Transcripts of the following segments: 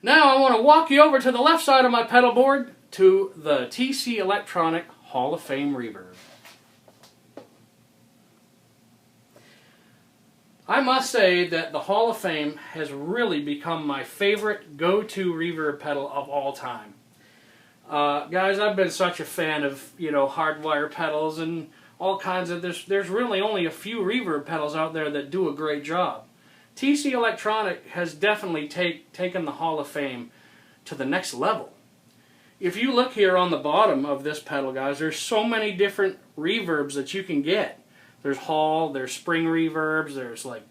Now I want to walk you over to the left side of my pedal board to the TC Electronic Hall of Fame reverb. I must say that the Hall of Fame has really become my favorite go-to reverb pedal of all time. Guys, I've been such a fan of, hardwire pedals and all kinds of, there's really only a few reverb pedals out there that do a great job. TC Electronic has definitely taken the Hall of Fame to the next level. If you look here on the bottom of this pedal, guys, there's so many different reverbs that you can get. There's Hall, there's spring reverbs, there's like,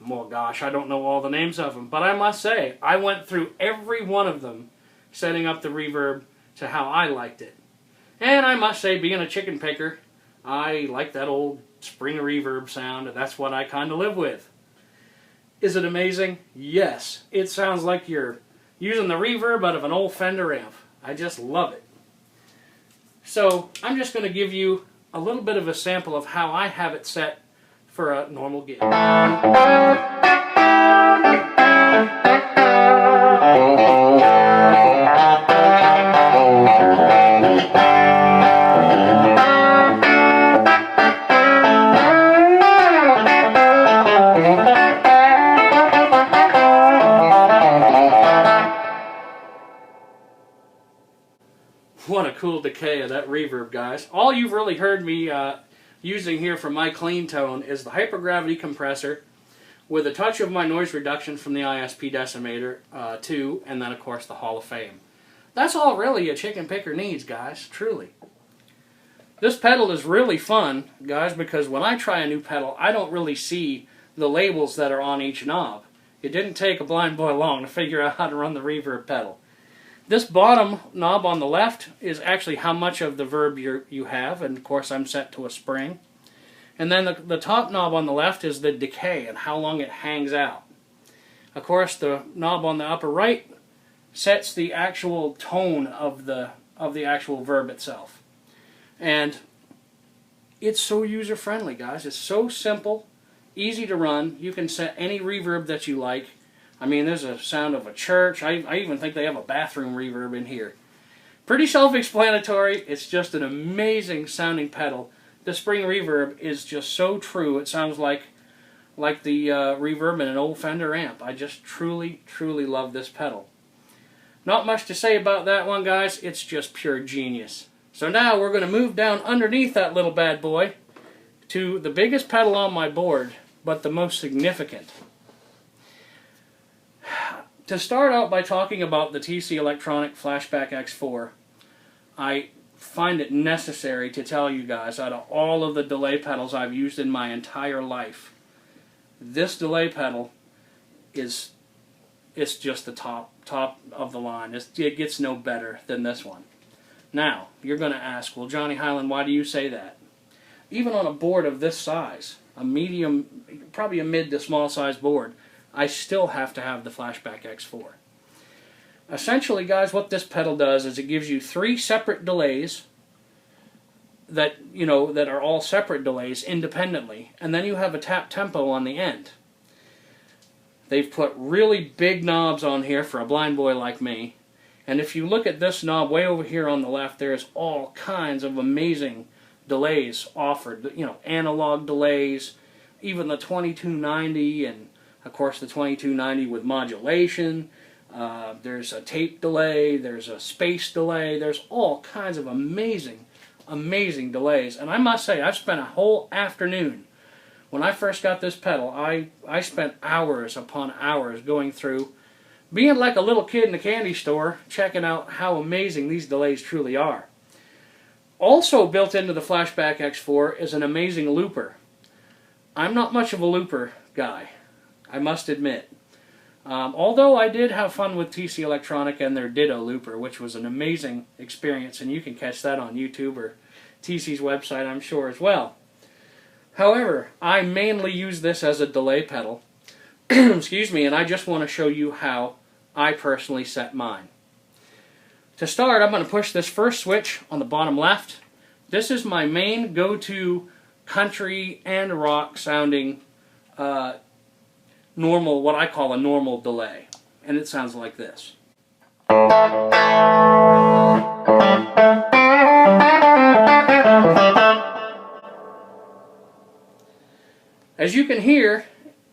oh gosh, I don't know all the names of them. But I must say, I went through every one of them, setting up the reverb to how I liked it. And I must say, being a chicken picker, I like that old spring reverb sound, and that's what I kind of live with. Is it amazing? Yes. It sounds like you're using the reverb out of an old Fender amp. I just love it. So I'm just going to give you a little bit of a sample of how I have it set for a normal gig. What a cool decay of that reverb, guys. All you've really heard me using here for my clean tone is the hypergravity compressor with a touch of my noise reduction from the ISP decimator too, and then of course the Hall of Fame. That's all really a chicken picker needs, guys, truly. This pedal is really fun, guys, because when I try a new pedal, I don't really see the labels that are on each knob. It didn't take a blind boy long to figure out how to run the reverb pedal. This bottom knob on the left is actually how much of the verb you have, and of course I'm set to a spring. And then the top knob on the left is the decay and how long it hangs out. Of course, the knob on the upper right sets the actual tone of the actual verb itself. And it's so user-friendly, guys. It's so simple, easy to run. You can set any reverb that you like. I mean, there's a sound of a church. I even think they have a bathroom reverb in here. Pretty self-explanatory. It's just an amazing sounding pedal. The spring reverb is just so true. It sounds like the reverb in an old Fender amp. I just truly, truly love this pedal. Not much to say about that one, guys. It's just pure genius. So now we're going to move down underneath that little bad boy to the biggest pedal on my board, but the most significant. To start out by talking about the TC Electronic Flashback X4, I find it necessary to tell you guys, out of all of the delay pedals I've used in my entire life, this delay pedal it's just the top of the line. It gets no better than this one. Now, you're going to ask, well, Johnny Hiland, why do you say that? Even on a board of this size, a medium, probably a mid to small size board, I still have to have the Flashback X4. Essentially, guys, what this pedal does is it gives you 3 separate delays that are all separate delays independently, and then you have a tap tempo on the end. They've put really big knobs on here for a blind boy like me, and if you look at this knob way over here on the left, there's all kinds of amazing delays offered. Analog delays, even the 2290, and of course the 2290 with modulation. There's a tape delay, there's a space delay, there's all kinds of amazing delays. And I must say, I've spent a whole afternoon. When I first got this pedal, I spent hours upon hours going through, being like a little kid in a candy store, checking out how amazing these delays truly are. Also built into the Flashback X4 is an amazing looper. I'm not much of a looper guy, I must admit. Although I did have fun with TC Electronic and their Ditto looper, which was an amazing experience, and you can catch that on YouTube or TC's website, I'm sure, as well. However, I mainly use this as a delay pedal, excuse me, and I just want to show you how I personally set mine. To start, I'm going to push this first switch on the bottom left. This is my main go-to country and rock sounding normal, what I call a normal delay. and it sounds like this. As you can hear,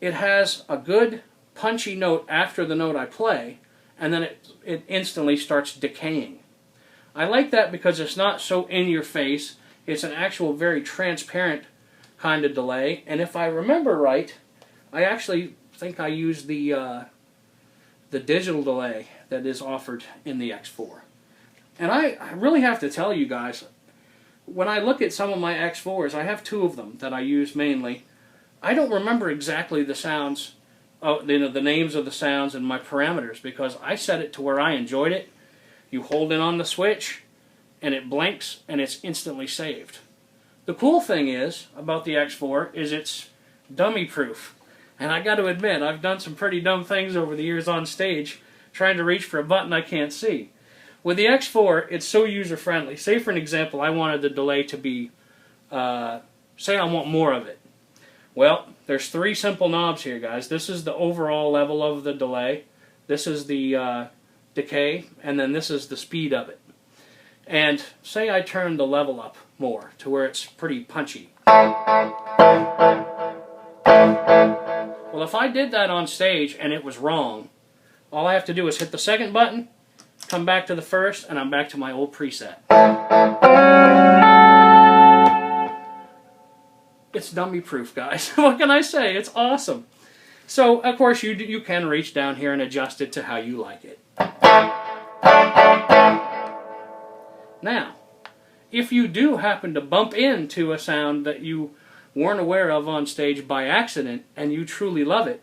it has a good punchy note after the note I play, and then it instantly starts decaying. I like that because it's not so in your face. It's an actual very transparent kind of delay, and if I remember right, I actually think I used the digital delay that is offered in the X4. And I really have to tell you guys, when I look at some of my X4s, I have two of them that I use mainly. I don't remember exactly the sounds, the names of the sounds and my parameters, because I set it to where I enjoyed it. You hold in on the switch, and it blinks, and it's instantly saved. The cool thing is about the X4 is it's dummy proof. And I got to admit, I've done some pretty dumb things over the years on stage, trying to reach for a button I can't see. With the X4, it's so user-friendly. Say, for an example, I wanted the delay to be, say I want more of it. Well, there's three simple knobs here, guys. This is the overall level of the delay. This is the decay, and then this is the speed of it. And say I turn the level up more to where it's pretty punchy. Well, if I did that on stage and it was wrong, all I have to do is hit the second button, come back to the first, and I'm back to my old preset. It's dummy proof, guys. What can I say? It's awesome. So, of course, you can reach down here and adjust it to how you like it. Now, if you do happen to bump into a sound that you weren't aware of on stage by accident and you truly love it,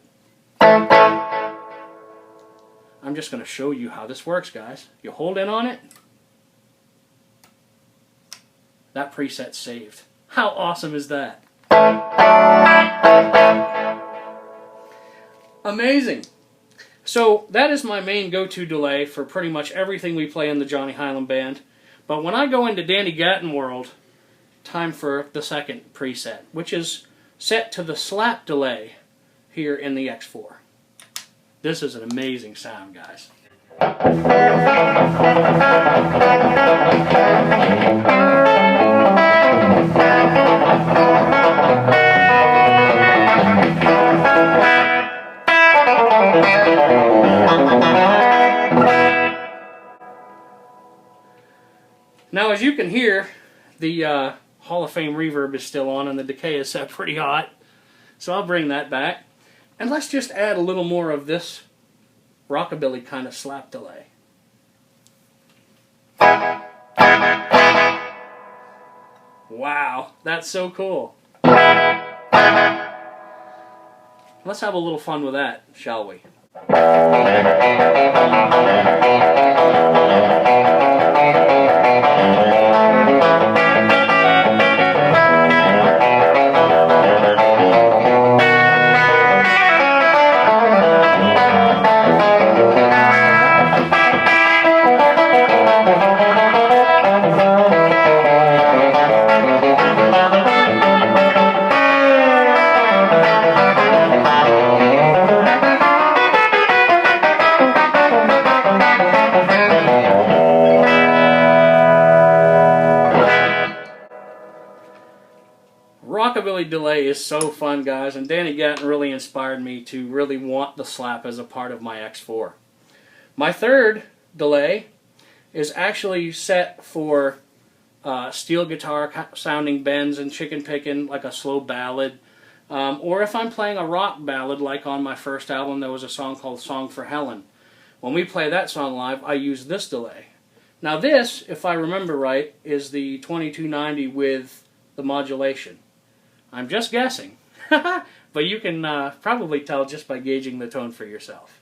I'm just going to show you how this works, guys. You hold in on it. That preset's saved. How awesome is that? Amazing. So that is my main go-to delay for pretty much everything we play in the Johnny Hiland Band. But when I go into Danny Gatton world, time for the second preset, which is set to the slap delay here in the X4. This is an amazing sound, guys. Now, as you can hear, the Hall of Fame reverb is still on and the decay is set pretty hot. So I'll bring that back. And let's just add a little more of this rockabilly kind of slap delay. Wow, that's so cool. Let's have a little fun with that, shall we? Rockabilly delay is so fun, guys, and Danny Gatton really inspired me to really want the slap as a part of my X4. My third delay is actually set for steel guitar sounding bends and chicken picking, like a slow ballad. Or if I'm playing a rock ballad, like on my first album, there was a song called Song for Helen. When we play that song live, I use this delay. Now this, if I remember right, is the 2290 with the modulation. I'm just guessing, but you can probably tell just by gauging the tone for yourself.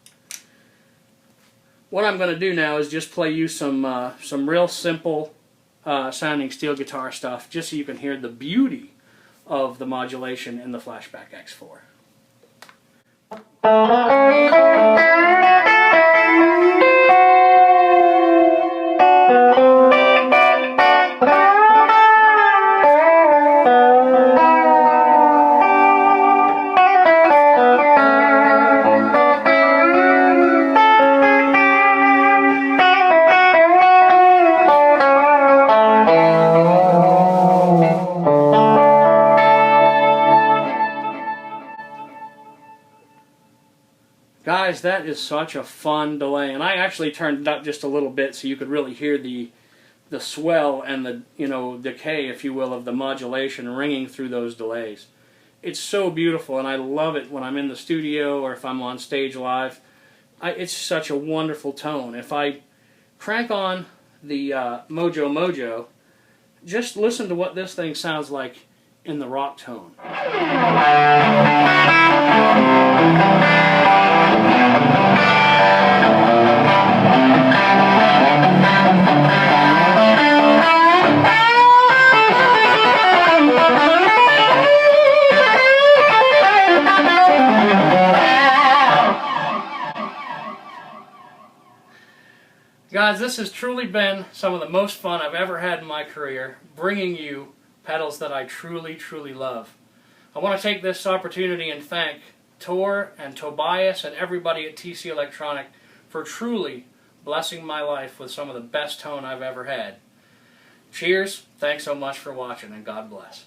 What I'm going to do now is just play you some real simple sounding steel guitar stuff, just so you can hear the beauty of the modulation in the Flashback X4. guys, that is such a fun delay, and I actually turned it up just a little bit so you could really hear the swell and the, you know, decay, if you will, of the modulation ringing through those delays. It's so beautiful, and I love it when I'm in the studio or if I'm on stage live. It's such a wonderful tone. If I crank on the Mojo Mojo, just listen to what this thing sounds like in the rock tone. Guys, this has truly been some of the most fun I've ever had in my career, bringing you pedals that I truly, truly love. I want to take this opportunity and thank Tor and Tobias and everybody at TC Electronic for truly blessing my life with some of the best tone I've ever had. Cheers, thanks so much for watching, and God bless.